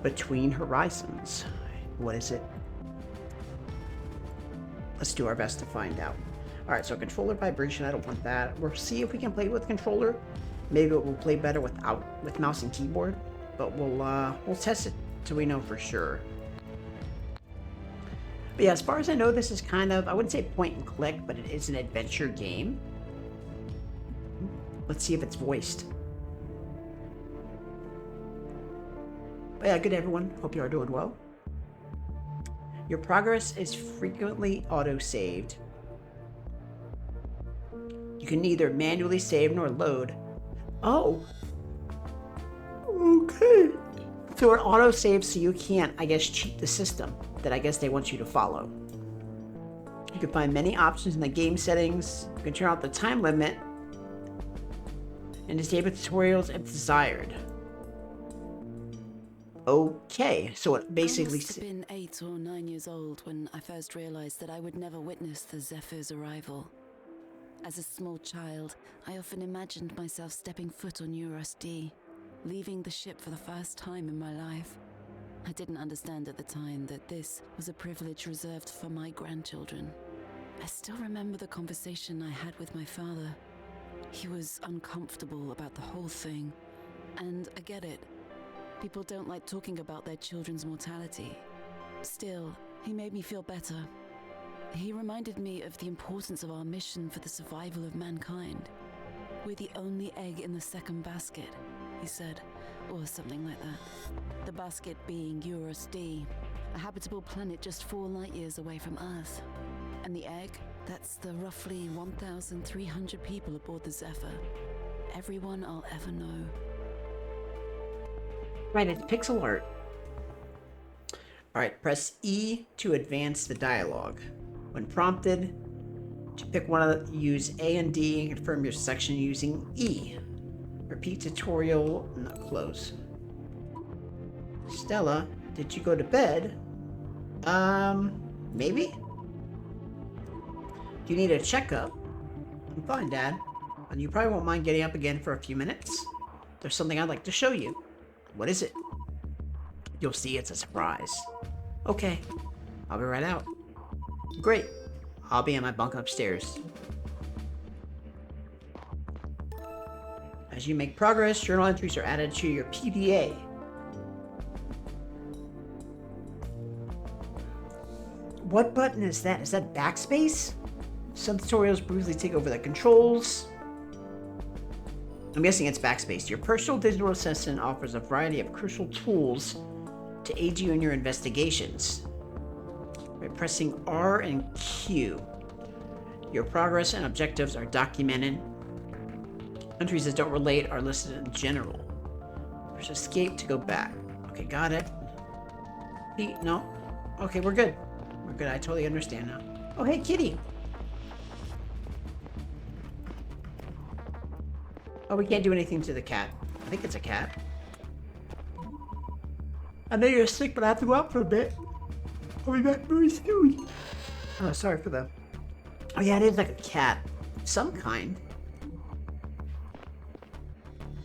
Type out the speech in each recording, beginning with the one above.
Between Horizons. What is it? Let's do our best to find out. Alright, so controller vibration, I don't want that. We'll see if we can play with controller. Maybe it will play better with mouse and keyboard. But we'll test it till we know for sure. But yeah, as far as I know, this is kind of, I wouldn't say point and click, but it is an adventure game. Let's see if it's voiced. But yeah, good everyone. Hope you are doing well. Your progress is frequently auto-saved. You can neither manually save nor load. Oh! Okay. So it auto-saves so you can't, I guess, cheat the system that I guess they want you to follow. You can find many options in the game settings. You can turn off the time limit and disable tutorials if desired. Okay, so it basically... I must have been 8 or 9 years old when I first realized that I would never witness the Zephyr's arrival. As a small child, I often imagined myself stepping foot on Eurus D, leaving the ship for the first time in my life. I didn't understand at the time that this was a privilege reserved for my grandchildren. I still remember the conversation I had with my father. He was uncomfortable about the whole thing, and I get it. People don't like talking about their children's mortality. Still, he made me feel better. He reminded me of the importance of our mission for the survival of mankind. We're the only egg in the second basket, he said, or something like that. The basket being Eurus D, a habitable planet just 4 light years away from Earth. And the egg, that's the roughly 1,300 people aboard the Zephyr. Everyone I'll ever know. Right, it's pixel art. Alright, press E to advance the dialogue. When prompted, to pick one of the, use A and D and confirm your section using E. Repeat tutorial, not close. Stella, did you go to bed? Maybe? Do you need a checkup? I'm fine, Dad. And you probably won't mind getting up again for a few minutes. There's something I'd like to show you. What is it? You'll see it's a surprise. Okay, I'll be right out. Great. I'll be in my bunk upstairs. As you make progress, journal entries are added to your PDA. What button is that? Is that backspace? Some tutorials briefly take over the controls. I'm guessing it's backspace. Your personal digital assistant offers a variety of crucial tools to aid you in your investigations. By pressing R and Q, your progress and objectives are documented. Entries that don't relate are listed in general. Press escape to go back. Okay, got it. No. Okay, we're good. We're good. I totally understand now. Oh, hey, kitty. Oh, we can't do anything to the cat. I think it's a cat. I know you're sick, but I have to go out for a bit. I'll be back very soon. Oh, sorry for that. Oh yeah, it is like a cat. Some kind.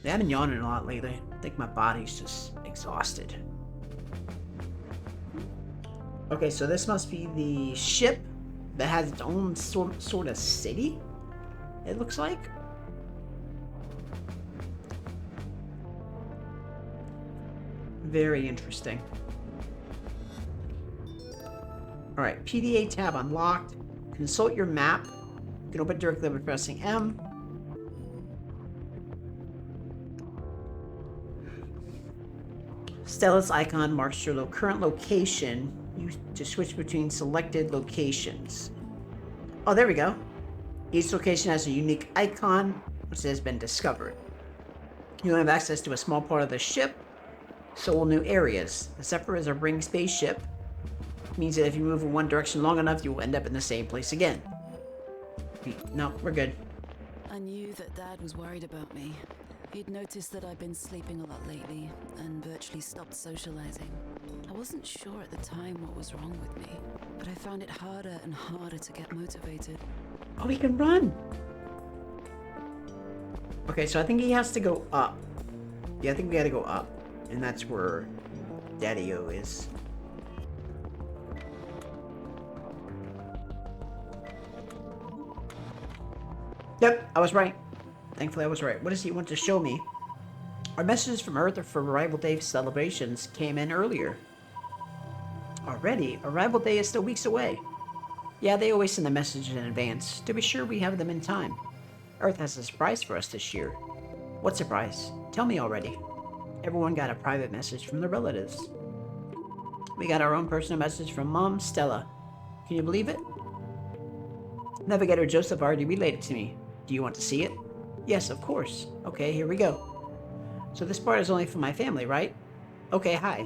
Yeah, I've been yawning a lot lately. I think my body's just exhausted. Okay, so this must be the ship that has its own sort of city, it looks like. Very interesting. Alright, PDA tab unlocked. Consult your map. You can open it directly by pressing M. Stella's icon marks your current location. Used to switch between selected locations. Oh, there we go. Each location has a unique icon, which has been discovered. You have access to a small part of the ship. So will new areas. The Zephyr is a ring spaceship. It means that if you move in one direction long enough, you will end up in the same place again. No, we're good. I knew that Dad was worried about me. He'd noticed that I'd been sleeping a lot lately and virtually stopped socializing. I wasn't sure at the time what was wrong with me, but I found it harder and harder to get motivated. Oh, he can run! Okay, so I think he has to go up. Yeah, I think we gotta go up. And that's where Daddy-O is. Yep, I was right. Thankfully, I was right. What does he want to show me? Our messages from Earth for Arrival Day celebrations came in earlier. Already? Arrival Day is still weeks away. Yeah, they always send the messages in advance, to be sure we have them in time. Earth has a surprise for us this year. What surprise? Tell me already. Everyone got a private message from their relatives. We got our own personal message from Mom, Stella. Can you believe it? Navigator Joseph already relayed it to me. Do you want to see it? Yes, of course. Okay, here we go. So this part is only for my family, right? Okay, hi.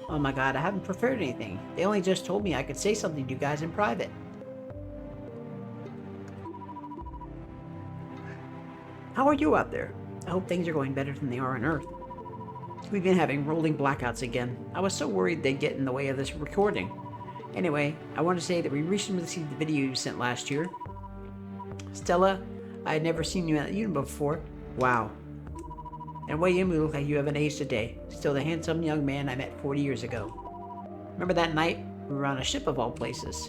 Oh my god, I haven't prepared anything. They only just told me I could say something to you guys in private. How are you out there? I hope things are going better than they are on Earth. We've been having rolling blackouts again. I was so worried they'd get in the way of this recording. Anyway, I want to say that we recently received the video you sent last year. Stella, I had never seen you at the unit before. Wow. And William, you look like you haven't aged a day. Still the handsome young man I met 40 years ago. Remember that night? We were on a ship of all places.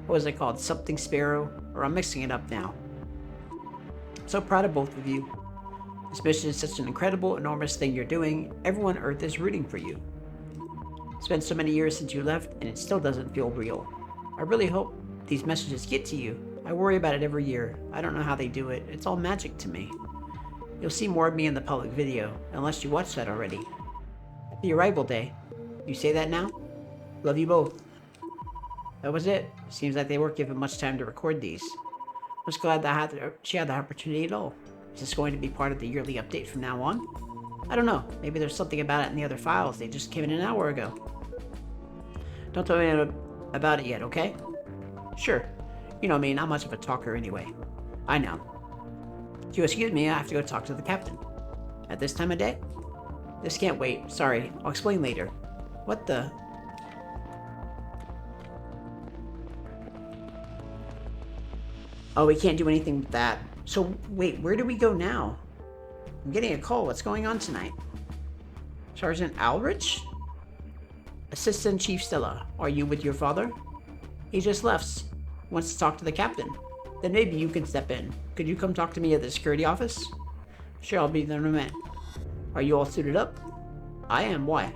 What was it called? Something Sparrow? Or I'm mixing it up now. I'm so proud of both of you. This mission is such an incredible, enormous thing you're doing. Everyone on Earth is rooting for you. It's been so many years since you left, and it still doesn't feel real. I really hope these messages get to you. I worry about it every year. I don't know how they do it. It's all magic to me. You'll see more of me in the public video, unless you watched that already. Happy Arrival Day. You say that now? Love you both. That was it. Seems like they weren't given much time to record these. I was glad that she had the opportunity at all. Is this going to be part of the yearly update from now on? I don't know. Maybe there's something about it in the other files. They just came in an hour ago. Don't tell me about it yet, okay? Sure. You know me, not much of a talker anyway. I know. If you excuse me, I have to go talk to the captain. At this time of day? This can't wait. Sorry. I'll explain later. What the... Oh, we can't do anything with that. So, wait, where do we go now? I'm getting a call. What's going on tonight? Sergeant Alrich? Assistant Chief Stella, are you with your father? He just left. Wants to talk to the captain. Then maybe you can step in. Could you come talk to me at the security office? Sure, I'll be there in a minute. Are you all suited up? I am. Why?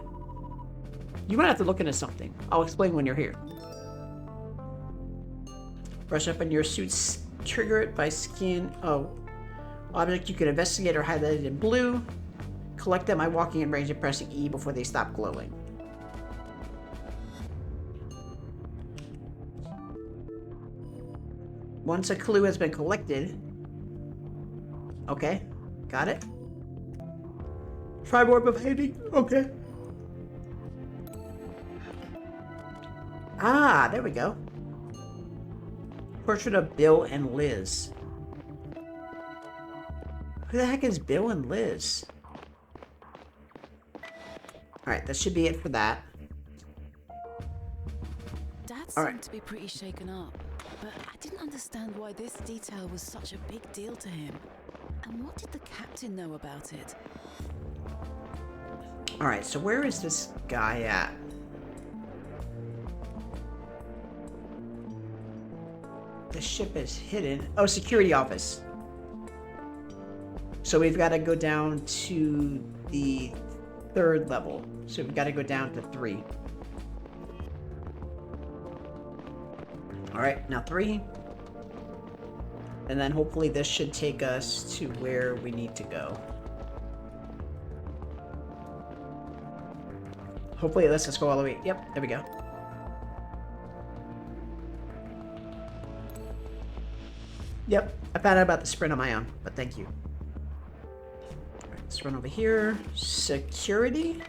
You might have to look into something. I'll explain when you're here. Brush up on your suits. Trigger it by scan. Oh. Object you can investigate are highlighted in blue. Collect them by walking in range and pressing E before they stop glowing. Once a clue has been collected... Okay. Got it. Try more behaving. Okay. Ah, there we go. Portrait of Bill and Liz. Who the heck is Bill and Liz? Alright, that should be it for that. Dad seemed to be pretty shaken up, but I didn't understand why this detail was such a big deal to him. And what did the captain know about it? Alright, so where is this guy at? The ship is hidden. Oh, security office. So we've got to go down to the 3rd level. So we've got to go down to 3. Alright, now 3. And then hopefully this should take us to where we need to go. Hopefully it lets us go all the way. Yep, there we go. Yep, I found out about the sprint on my own, but thank you. Alright, let's run over here. Security.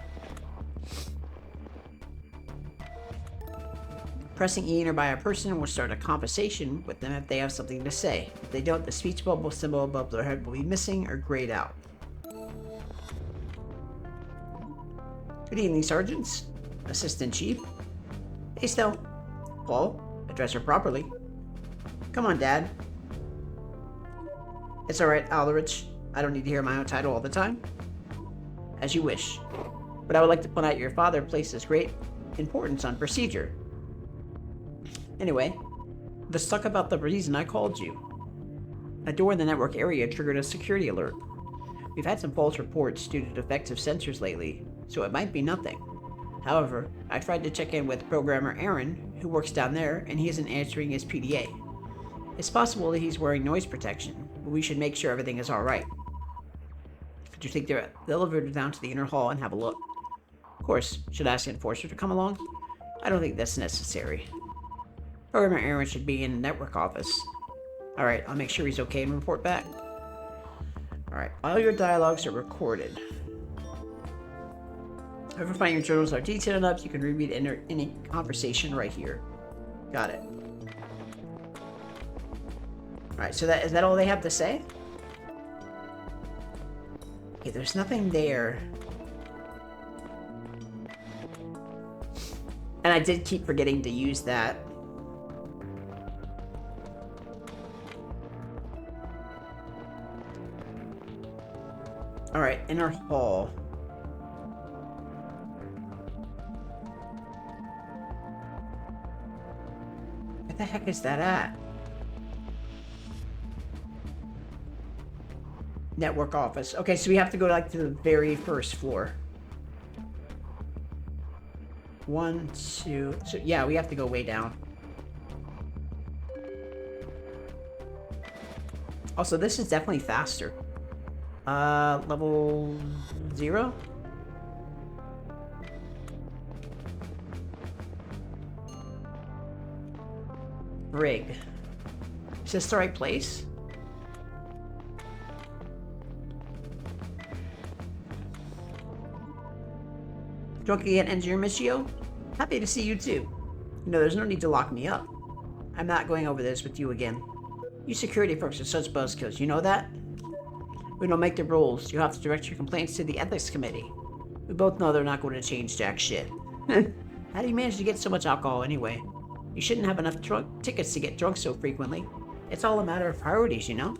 Pressing E nearby a person will start a conversation with them if they have something to say. If they don't, the speech bubble symbol above their head will be missing or grayed out. Good evening, Sergeants. Assistant Chief. Hey, Stell. Paul, address her properly. Come on, Dad. It's alright, Alrich. I don't need to hear my own title all the time. As you wish. but I would like to point out your father places great importance on procedure. Anyway, let's talk about the reason I called you. A door in the network area triggered a security alert. We've had some false reports due to defective sensors lately, so it might be nothing. However, I tried to check in with programmer Aaron, who works down there, and he isn't answering his PDA. It's possible that he's wearing noise protection, but we should make sure everything is alright. Could you take the elevator down to the inner hall and have a look? Of course, should I ask the enforcer to come along? I don't think that's necessary. Programmer Aaron should be in the network office. Alright, I'll make sure he's okay and report back. Alright, all your dialogues are recorded. If you find your journals are detailed enough, you can reread any conversation right here. Got it. Alright, so is that all they have to say? Okay, there's nothing there. And I did keep forgetting to use that. Alright, inner hall. Where the heck is that at? Network office. Okay, so we have to go like to the very first floor. 1, 2. So yeah, we have to go way down. Also, this is definitely faster. Level 0? Rig. Is this the right place? Drunk again, Engineer Michio? Happy to see you too. You know, there's no need to lock me up. I'm not going over this with you again. You security folks are such buzzkills, you know that? We don't make the rules. You have to direct your complaints to the ethics committee. We both know they're not going to change jack shit. How do you manage to get so much alcohol anyway? You shouldn't have enough tickets to get drunk so frequently. It's all a matter of priorities, you know?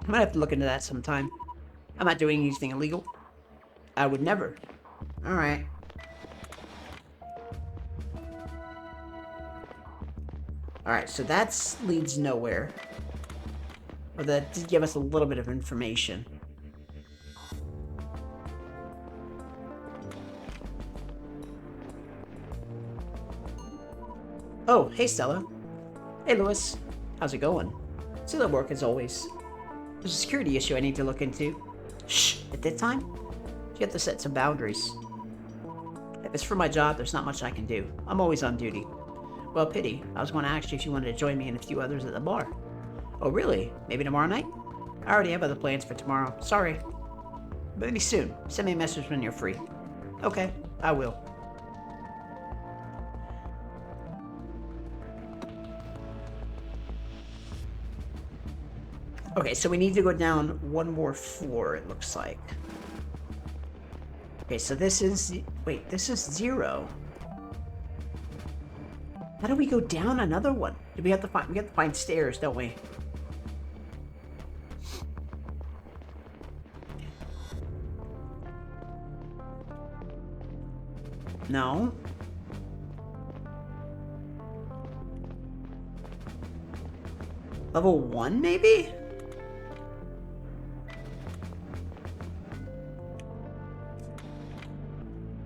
I might have to look into that sometime. I'm not doing anything illegal. I would never. Alright. Alright, so that leads nowhere. Or that did give us a little bit of information. Oh, hey Stella. Hey Lewis. How's it going? Still at work as always. There's a security issue I need to look into. Shh, at that time? You have to set some boundaries. If it's for my job, there's not much I can do. I'm always on duty. Well, pity. I was going to ask you if you wanted to join me and a few others at the bar. Oh, really? Maybe tomorrow night? I already have other plans for tomorrow. Sorry. Maybe soon. Send me a message when you're free. Okay, I will. Okay, so we need to go down one more floor, it looks like. Okay, so this is... Wait, this is 0. How do we go down another one? Do we have to find... We have to find stairs, don't we? No. Level 1, maybe?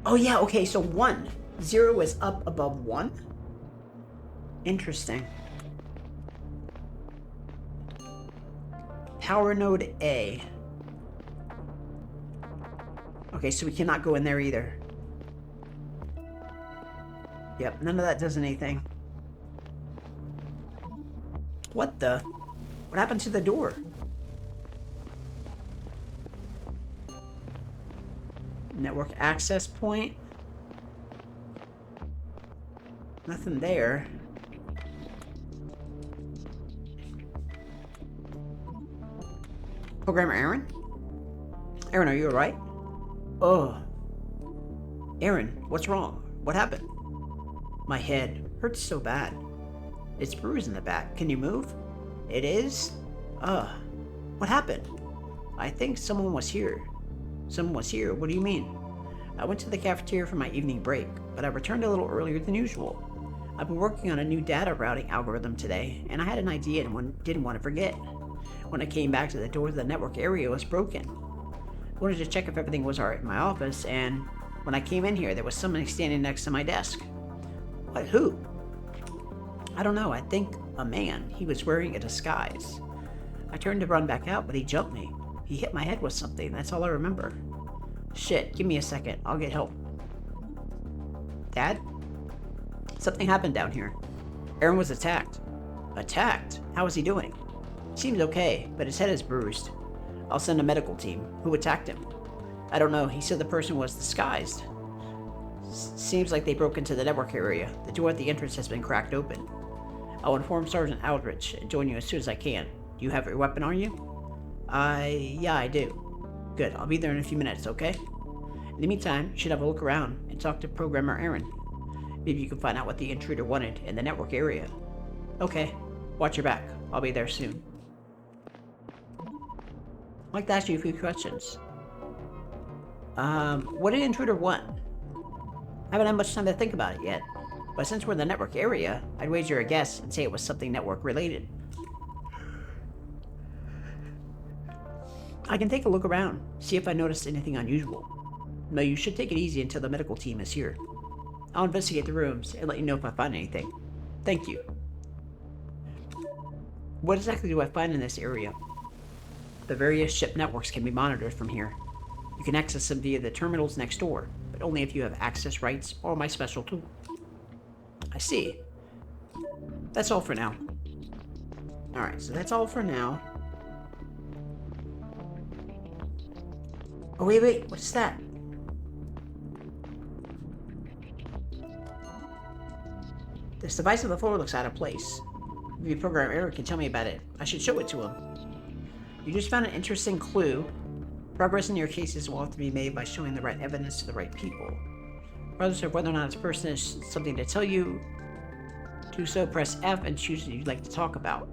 Oh yeah, okay, so 1. 0 is up above 1? Interesting. Power node A. Okay, so we cannot go in there either. Yep, none of that does anything. What the? What happened to the door? Network access point. Nothing there. Programmer Aaron? Aaron, are you alright? Oh. Aaron, what's wrong? What happened? My head hurts so bad. It's bruised in the back. Can you move? It is? What happened? I think someone was here. Someone was here? What do you mean? I went to the cafeteria for my evening break, but I returned a little earlier than usual. I've been working on a new data routing algorithm today, and I had an idea and didn't want to forget. When I came back to the door, the network area was broken. I wanted to check if everything was alright in my office, and when I came in here, there was somebody standing next to my desk. What? Who? I don't know. I think a man. He was wearing a disguise. I turned to run back out, but he jumped me. He hit my head with something. That's all I remember. Shit, give me a second. I'll get help. Dad? Something happened down here. Aaron was attacked. Attacked? How is he doing? Seems okay, but his head is bruised. I'll send a medical team. Who attacked him? I don't know. He said the person was disguised. Seems like they broke into the network area. The door at the entrance has been cracked open. I'll inform Sergeant Aldrich and join you as soon as I can. Do you have your weapon on you? Yeah, I do. Good. I'll be there in a few minutes, okay? In the meantime, you should have a look around and talk to Programmer Aaron. Maybe you can find out what the intruder wanted in the network area. Okay. Watch your back. I'll be there soon. I'd like to ask you a few questions. What did intruder want? I haven't had much time to think about it yet, but since we're in the network area, I'd wager a guess and say it was something network related. I can take a look around, see if I noticed anything unusual. No, you should take it easy until the medical team is here. I'll investigate the rooms and let you know if I find anything. Thank you. What exactly do I find in this area? The various ship networks can be monitored from here. You can access them via the terminals next door, but only if you have access rights or my special tool. I see. That's all for now. Alright, so that's all for now. Oh, wait, what's that? This device on the floor looks out of place. Maybe Programmer Aaron can tell me about it. I should show it to him. You just found an interesting clue. Progress in your cases will have to be made by showing the right evidence to the right people. Regardless of whether or not this person has something to tell you, do so, press F and choose what you'd like to talk about.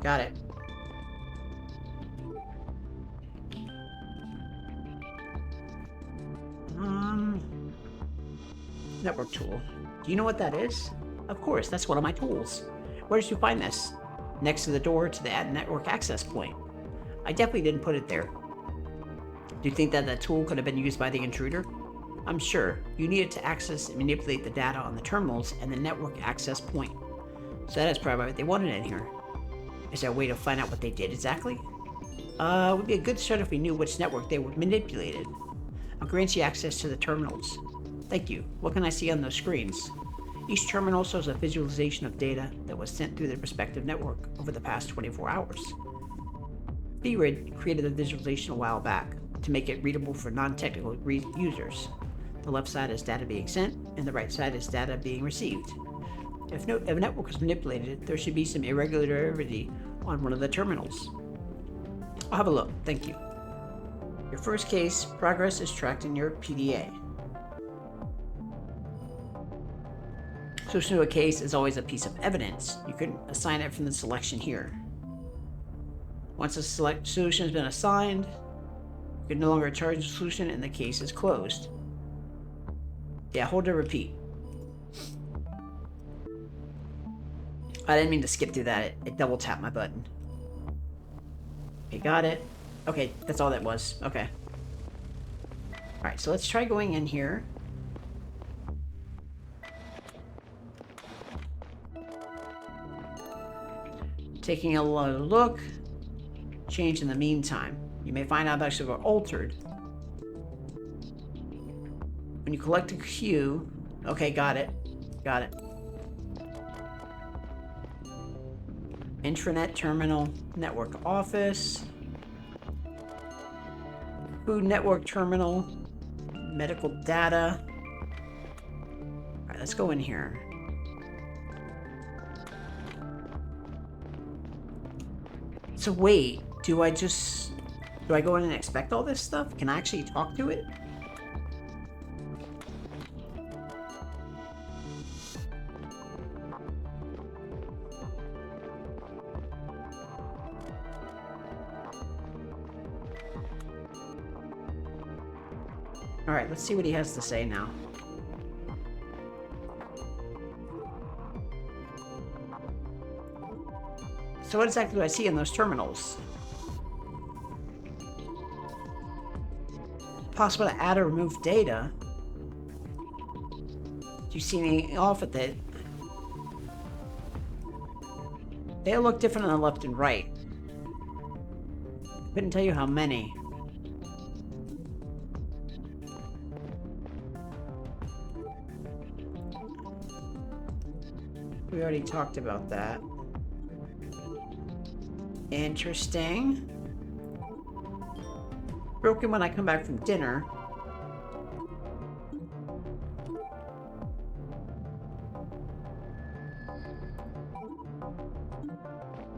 Got it. Network tool. Do you know what that is? Of course, that's one of my tools. Where did you find this? Next to the door to the network access point. I definitely didn't put it there. Do you think that that tool could have been used by the intruder? I'm sure. You needed to access and manipulate the data on the terminals and the network access point. So that is probably what they wanted in here. Is there a way to find out what they did exactly? It would be a good start if we knew which network they manipulated. I'll grant you access to the terminals. Thank you. What can I see on those screens? Each terminal shows a visualization of data that was sent through the respective network over the past 24 hours. VRID created the visualization a while back to make it readable for non-technical users. The left side is data being sent, and the right side is data being received. If a network is manipulated, there should be some irregularity on one of the terminals. I'll have a look. Thank you. Your first case, progress is tracked in your PDA. Solution to a case is always a piece of evidence. You can assign it from the selection here. Once a solution has been assigned, you can no longer charge the solution and the case is closed. Yeah, hold to repeat. I didn't mean to skip through that. It double tapped my button. Okay, got it. Okay, that's all that was. Okay. Alright, so let's try going in here. Taking a look. Change in the meantime. You may find objects are altered. When you collect a cue... Okay, got it. Got it. Intranet terminal, network office. Food network terminal. Medical data. Alright, let's go in here. So wait, do I go in and expect all this stuff? Can I actually talk to it? Alright, let's see what he has to say now. So what exactly do I see in those terminals? Possible to add or remove data. Do you see anything off with it? They look different on the left and right. Couldn't tell you how many. We already talked about that. Interesting. Broken when I come back from dinner.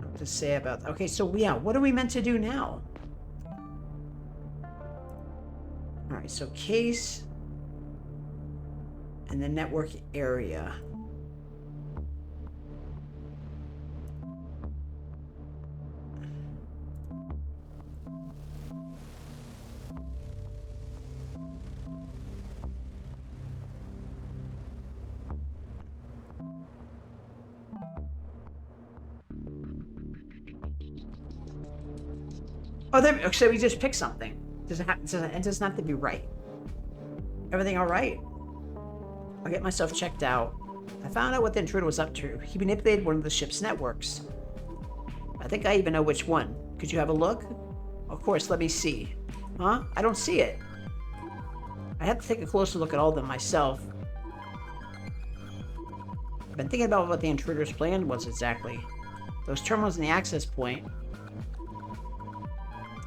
What to say about... Okay, so yeah, what are we meant to do now? Alright, so case... and the network area. Oh, there. So we just pick something. It doesn't have to be right. Everything all right? I'll get myself checked out. I found out what the intruder was up to. He manipulated one of the ship's networks. I think I even know which one. Could you have a look? Of course, let me see. Huh? I don't see it. I have to take a closer look at all of them myself. I've been thinking about what the intruder's plan was exactly. Those terminals in the access point.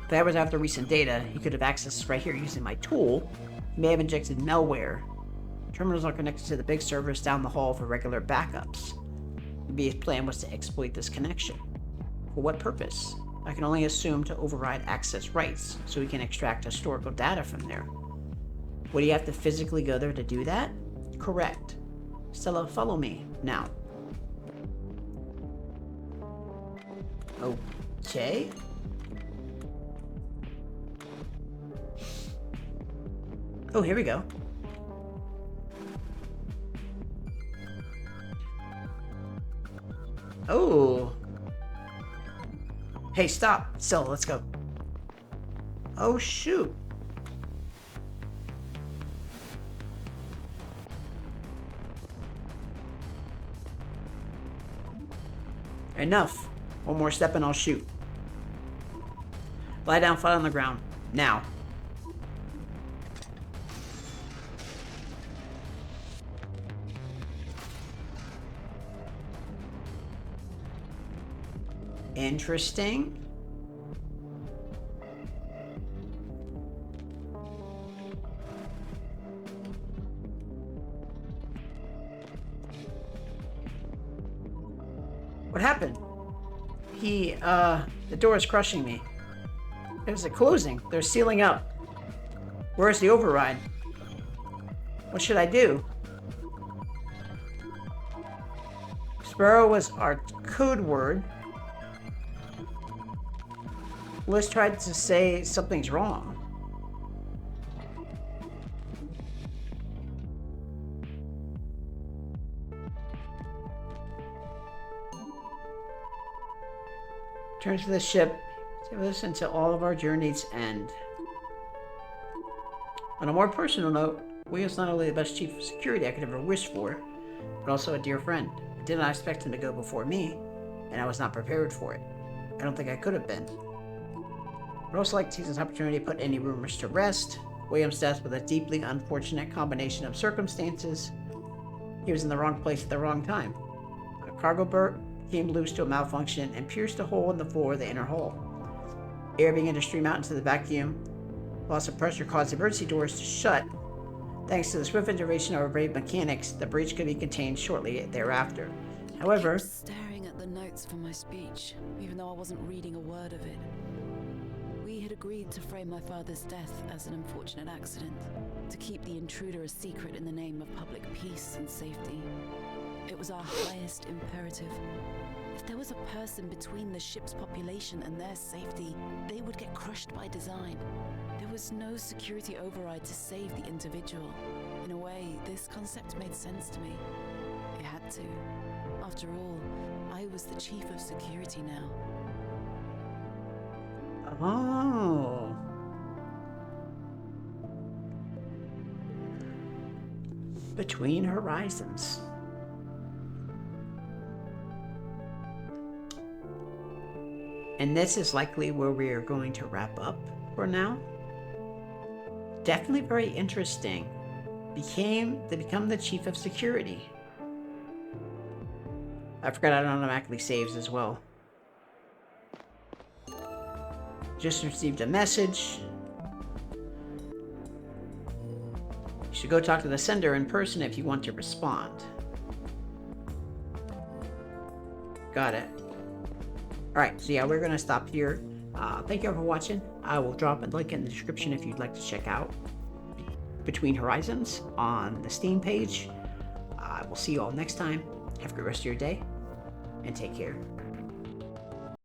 If that was after recent data, he could have accessed right here using my tool. He may have injected malware. Terminals are connected to the big servers down the hall for regular backups. Maybe his plan was to exploit this connection. For what purpose? I can only assume to override access rights, so we can extract historical data from there. Would he have to physically go there to do that? Correct. Stella, follow me, now. Okay. Oh, here we go. Oh. Hey, stop. Stella, let's go. Oh, shoot. Enough. One more step and I'll shoot. Lie down flat on the ground. Now. Interesting. What happened? The door is crushing me. There's a closing. They're sealing up. Where's the override? What should I do? Sparrow was our code word. Liz tried to say something's wrong. Return to the ship. Stay with us until all of our journeys end. On a more personal note, William's not only the best chief of security I could ever wish for, but also a dear friend. I did not expect him to go before me, and I was not prepared for it. I don't think I could have been. I'd also like to use this opportunity to put any rumors to rest. William's death was a deeply unfortunate combination of circumstances. He was in the wrong place at the wrong time. A cargo berth came loose to a malfunction and pierced a hole in the floor of the inner hull. Air began to stream out into the vacuum. Loss of pressure caused the emergency doors to shut. Thanks to the swift intervention of our brave mechanics, the breach could be contained shortly thereafter. However, I was staring at the notes for my speech, even though I wasn't reading a word of it. We had agreed to frame my father's death as an unfortunate accident, to keep the intruder a secret in the name of public peace and safety. It was our highest imperative. If If there was a person between the ship's population and their safety, they would get crushed by design. There was no security override to save the individual. In a way, this concept made sense to me. It had to. After all, I was the chief of security now. Oh. Between Horizons. And this is likely where we are going to wrap up for now. Definitely very interesting. Become the chief of security. I forgot it automatically saves as well. Just received a message. You should go talk to the sender in person if you want to respond. Got it. Alright, so yeah, we're going to stop here. Thank you all for watching. I will drop a link in the description if you'd like to check out Between Horizons on the Steam page. I will see you all next time. Have a good rest of your day, and take care.